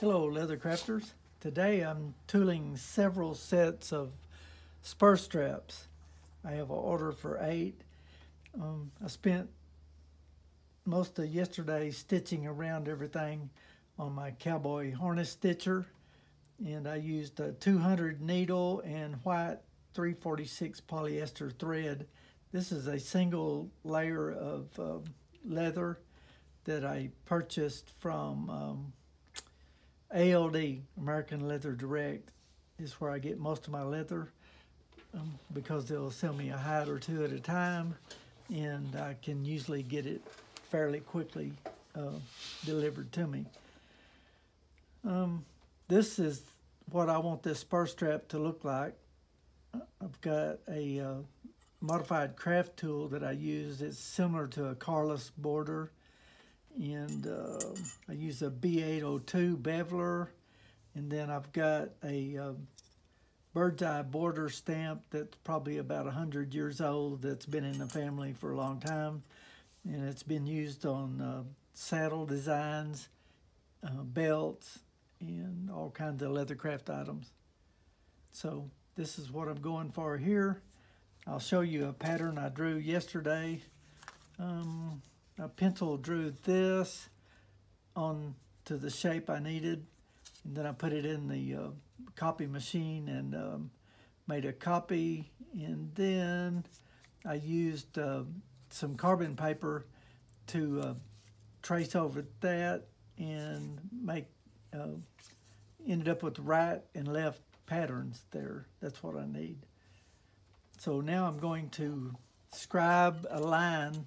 Hello Leathercrafters. Today I'm tooling several sets of spur straps. I have an order for 8. I spent most of yesterday stitching around everything on my cowboy harness stitcher, and I used a 200 needle and white 346 polyester thread. This is a single layer of leather that I purchased from ALD, American Leather Direct, is where I get most of my leather because they'll sell me a hide or two at a time, and I can usually get it fairly quickly delivered to me. This is what I want this spur strap to look like. I've got a modified Craftool that I use. It's similar to a carless border. And I use a B802 beveler, and then I've got a bird's eye border stamp that's probably about 100 years old, that's been in the family for a long time, and it's been used on saddle designs, belts, and all kinds of leathercraft items. So this is what I'm going for here. I'll show you a pattern I drew yesterday. I pencil drew this on to the shape I needed, and then I put it in the copy machine and made a copy, and then I used some carbon paper to trace over that and make ended up with right and left patterns there. That's what I need. So now I'm going to scribe a line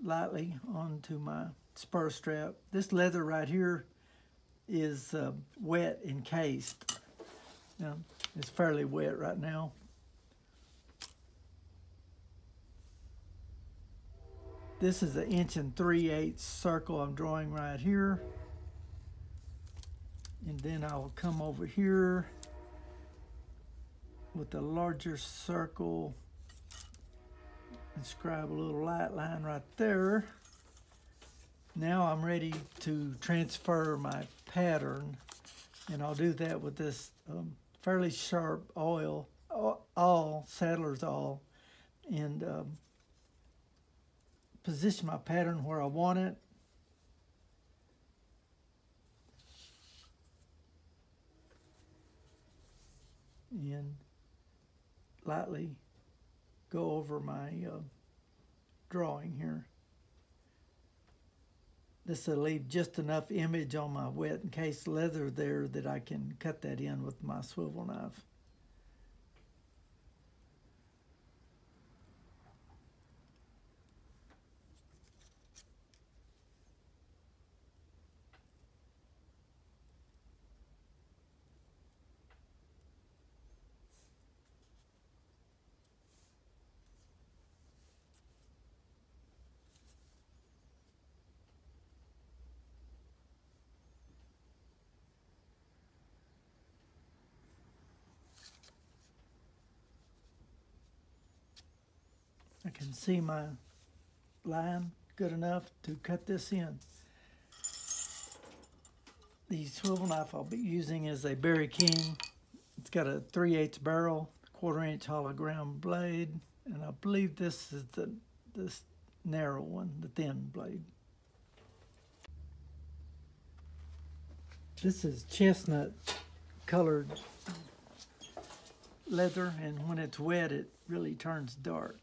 lightly onto my spur strap. This leather right here is wet encased. Now, it's fairly wet right now. This is an 1 3/8 circle I'm drawing right here. And then I'll come over here with a larger circle and scribe a little light line right there. Now I'm ready to transfer my pattern, and I'll do that with this fairly sharp awl, saddler's awl, and position my pattern where I want it. And lightly go over my drawing here. This will leave just enough image on my wet encased leather there that I can cut that in with my swivel knife. I can see my line good enough to cut this in. The swivel knife I'll be using is a Berry King. It's got a 3/8 barrel, 1/4 inch hollow ground blade, and I believe this is this narrow one, the thin blade. This is chestnut colored leather, and when it's wet it really turns dark.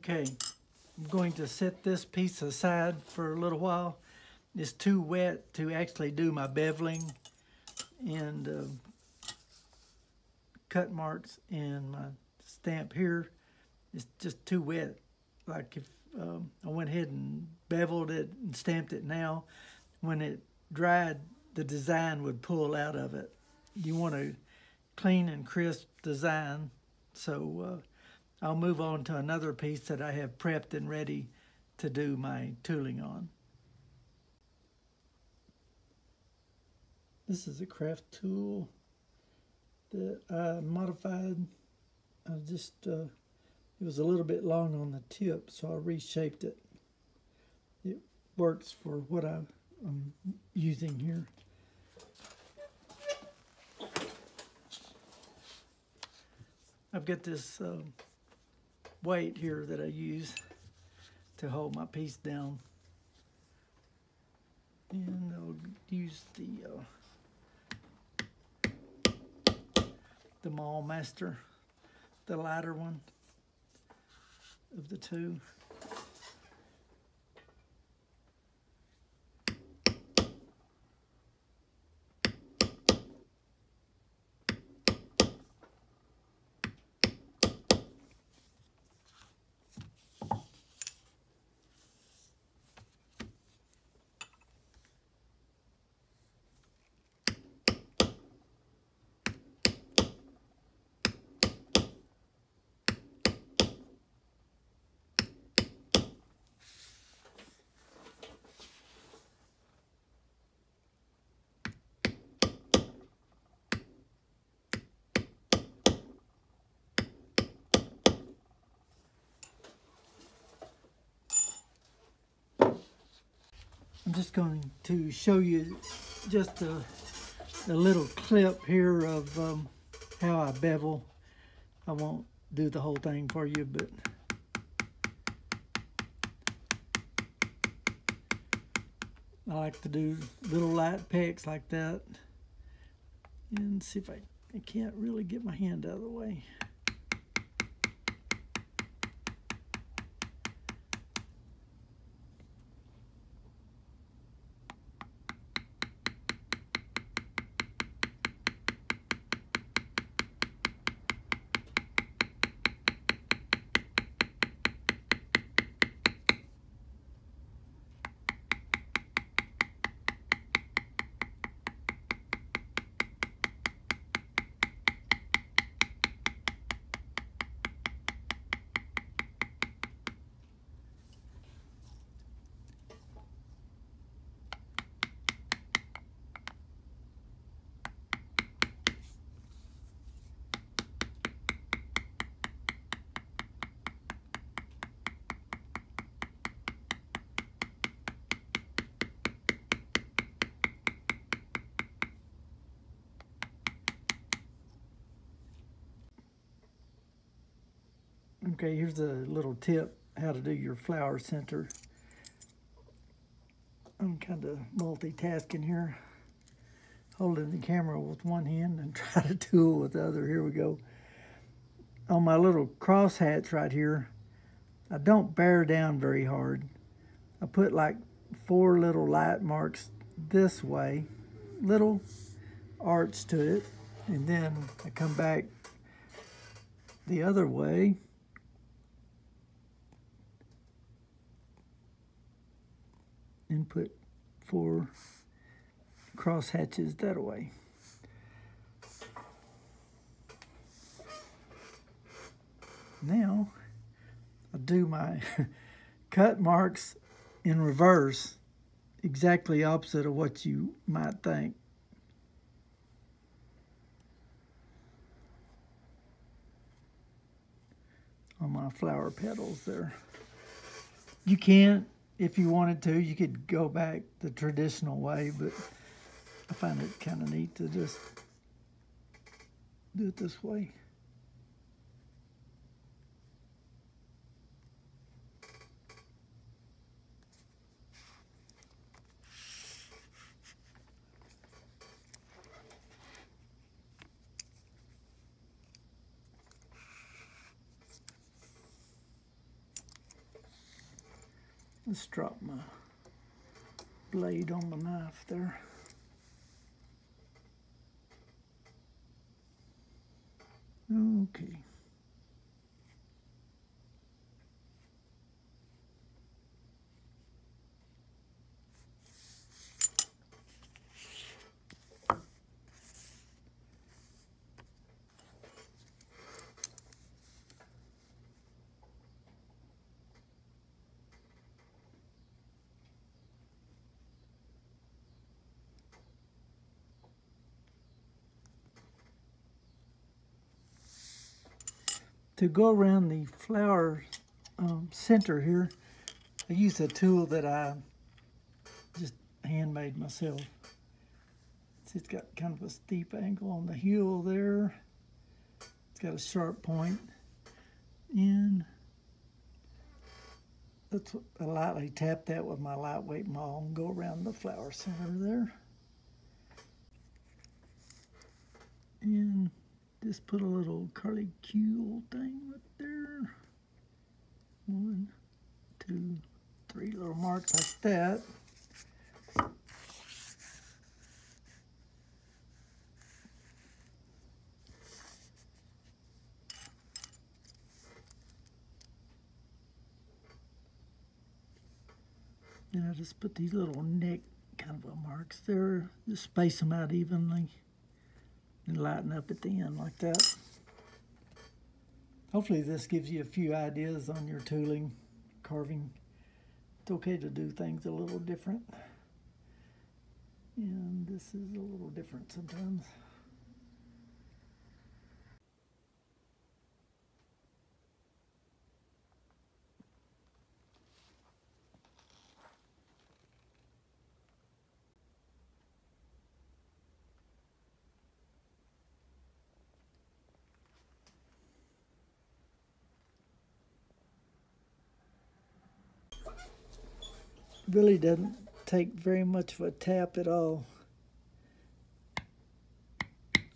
Okay, I'm going to set this piece aside for a little while. It's too wet to actually do my beveling and cut marks, and my stamp here is just too wet. Like if I went ahead and beveled it and stamped it now, when it dried, the design would pull out of it. You want a clean and crisp design, so I'll move on to another piece that I have prepped and ready to do my tooling on. This is a Craftool that I modified. It was a little bit long on the tip, so I reshaped it. It works for what I'm using here. I've got this weight here that I use to hold my piece down, and I'll use the Maul Master, the lighter one of the two. I'm just going to show you just a little clip here of how I bevel. I won't do the whole thing for you, but I like to do little light pecks like that. And see if I can't really get my hand out of the way. Okay, here's a little tip how to do your flower center. I'm kind of multitasking here, holding the camera with one hand and try to tool with the other. Here we go. On my little crosshatch right here, I don't bear down very hard. I put like 4 little light marks this way, little arch to it, and then I come back the other way and put 4 cross hatches that way. Now I'll do my cut marks in reverse, exactly opposite of what you might think. On my flower petals there. You can, if you wanted to, you could go back the traditional way, but I find it kind of neat to just do it this way. Let's drop my blade on the knife there. Okay. To go around the flower center here, I use a tool that I just handmade myself. See, it's got kind of a steep angle on the heel there. It's got a sharp point, and I lightly tap that with my lightweight maul and go around the flower center there. And just put a little curlicue thing right there. 1, 2, 3 little marks like that. And I just put these little neck kind of marks there, just space them out evenly and lighten up at the end like that. Hopefully this gives you a few ideas on your tooling, carving. It's okay to do things a little different. And this is a little different sometimes. Really doesn't take very much of a tap at all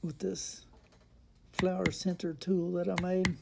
with this flower center tool that I made.